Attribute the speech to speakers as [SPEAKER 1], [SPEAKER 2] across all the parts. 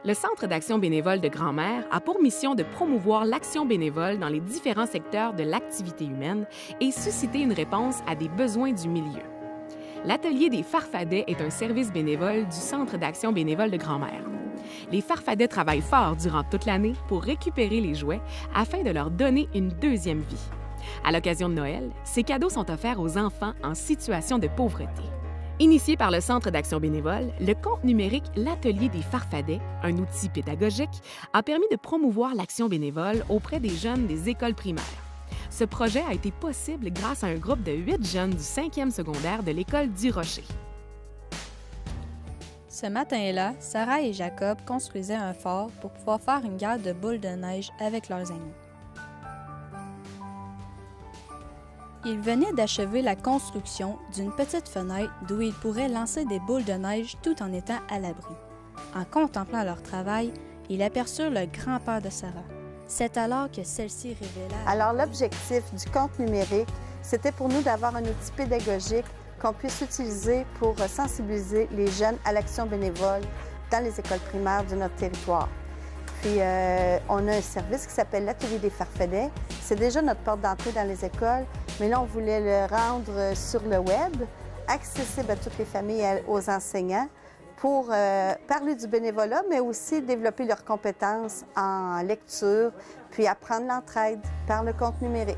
[SPEAKER 1] Le Centre d'action bénévole de Grand-Mère a pour mission de promouvoir l'action bénévole dans les différents secteurs de l'activité humaine et susciter une réponse à des besoins du milieu. L'Atelier des Farfadets est un service bénévole du Centre d'action bénévole de Grand-Mère. Les Farfadets travaillent fort durant toute l'année pour récupérer les jouets afin de leur donner une deuxième vie. À l'occasion de Noël, ces cadeaux sont offerts aux enfants en situation de pauvreté. Initié par le Centre d'action bénévole, le compte numérique L'Atelier des Farfadets, un outil pédagogique, a permis de promouvoir l'action bénévole auprès des jeunes des écoles primaires. Ce projet a été possible grâce à un groupe de 8 jeunes du 5e secondaire de l'école du Rocher.
[SPEAKER 2] Ce matin-là, Sarah et Jacob construisaient un fort pour pouvoir faire une guerre de boules de neige avec leurs amis. Ils venaient d'achever la construction d'une petite fenêtre d'où ils pourraient lancer des boules de neige tout en étant à l'abri. En contemplant leur travail, ils aperçurent le grand-père de Sarah. C'est alors que celle-ci révéla...
[SPEAKER 3] Alors l'objectif du compte numérique, c'était pour nous d'avoir un outil pédagogique qu'on puisse utiliser pour sensibiliser les jeunes à l'action bénévole dans les écoles primaires de notre territoire. Puis, on a un service qui s'appelle l'Atelier des Farfadets. C'est déjà notre porte d'entrée dans les écoles, mais là, on voulait le rendre sur le web, accessible à toutes les familles et aux enseignants pour parler du bénévolat, mais aussi développer leurs compétences en lecture, puis apprendre l'entraide par le compte numérique.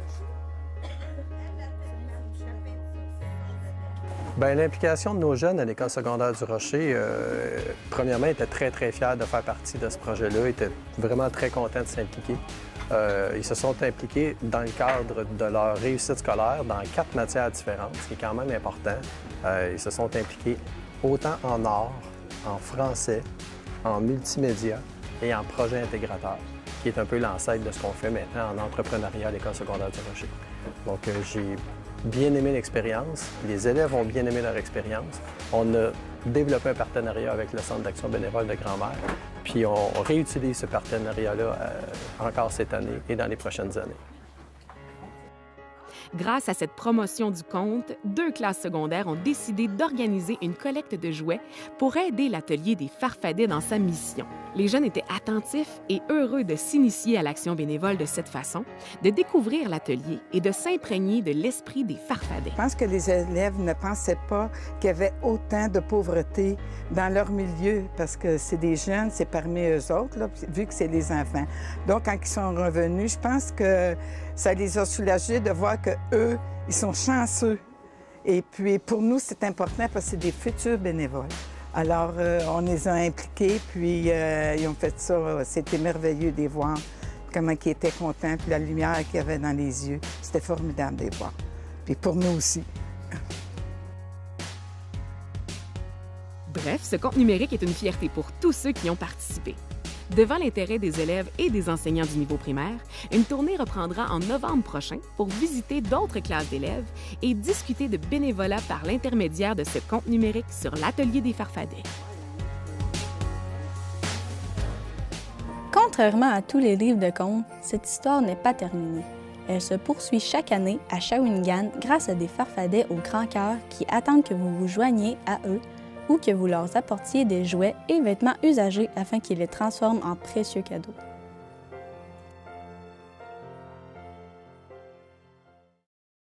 [SPEAKER 4] Bien, l'implication de nos jeunes à l'École secondaire du Rocher, premièrement, étaient très, très fiers de faire partie de ce projet-là. Ils étaient vraiment très contents de s'impliquer. Ils se sont impliqués dans le cadre de leur réussite scolaire dans 4 matières différentes, ce qui est quand même important. Ils se sont impliqués autant en art, en français, en multimédia et en projet intégrateur, qui est un peu l'ancêtre de ce qu'on fait maintenant en entrepreneuriat à l'École secondaire du Rocher. Donc, j'ai bien aimé l'expérience. Les élèves ont bien aimé leur expérience. On a développé un partenariat avec le Centre d'action bénévole de Grand-Mère, puis on réutilise ce partenariat-là encore cette année et dans les prochaines années.
[SPEAKER 1] Grâce à cette promotion du compte, 2 classes secondaires ont décidé d'organiser une collecte de jouets pour aider l'Atelier des Farfadets dans sa mission. Les jeunes étaient attentifs et heureux de s'initier à l'action bénévole de cette façon, de découvrir l'atelier et de s'imprégner de l'esprit des Farfadets.
[SPEAKER 5] Je pense que les élèves ne pensaient pas qu'il y avait autant de pauvreté dans leur milieu, parce que c'est des jeunes, c'est parmi eux autres, là, vu que c'est des enfants. Donc, quand ils sont revenus, je pense que ça les a soulagés de voir qu'eux, ils sont chanceux. Et puis, pour nous, c'est important parce que c'est des futurs bénévoles. Alors, on les a impliqués, puis ils ont fait ça. C'était merveilleux de les voir, comment ils étaient contents, puis la lumière qu'il y avait dans les yeux. C'était formidable de les voir. Puis pour nous aussi.
[SPEAKER 1] Bref, ce compte numérique est une fierté pour tous ceux qui ont participé. Devant l'intérêt des élèves et des enseignants du niveau primaire, une tournée reprendra en novembre prochain pour visiter d'autres classes d'élèves et discuter de bénévolat par l'intermédiaire de ce compte numérique sur l'Atelier des Farfadets.
[SPEAKER 2] Contrairement à tous les livres de contes, cette histoire n'est pas terminée. Elle se poursuit chaque année à Shawinigan grâce à des farfadets au grand cœur qui attendent que vous vous joigniez à eux ou que vous leur apportiez des jouets et vêtements usagés afin qu'ils les transforment en précieux cadeaux.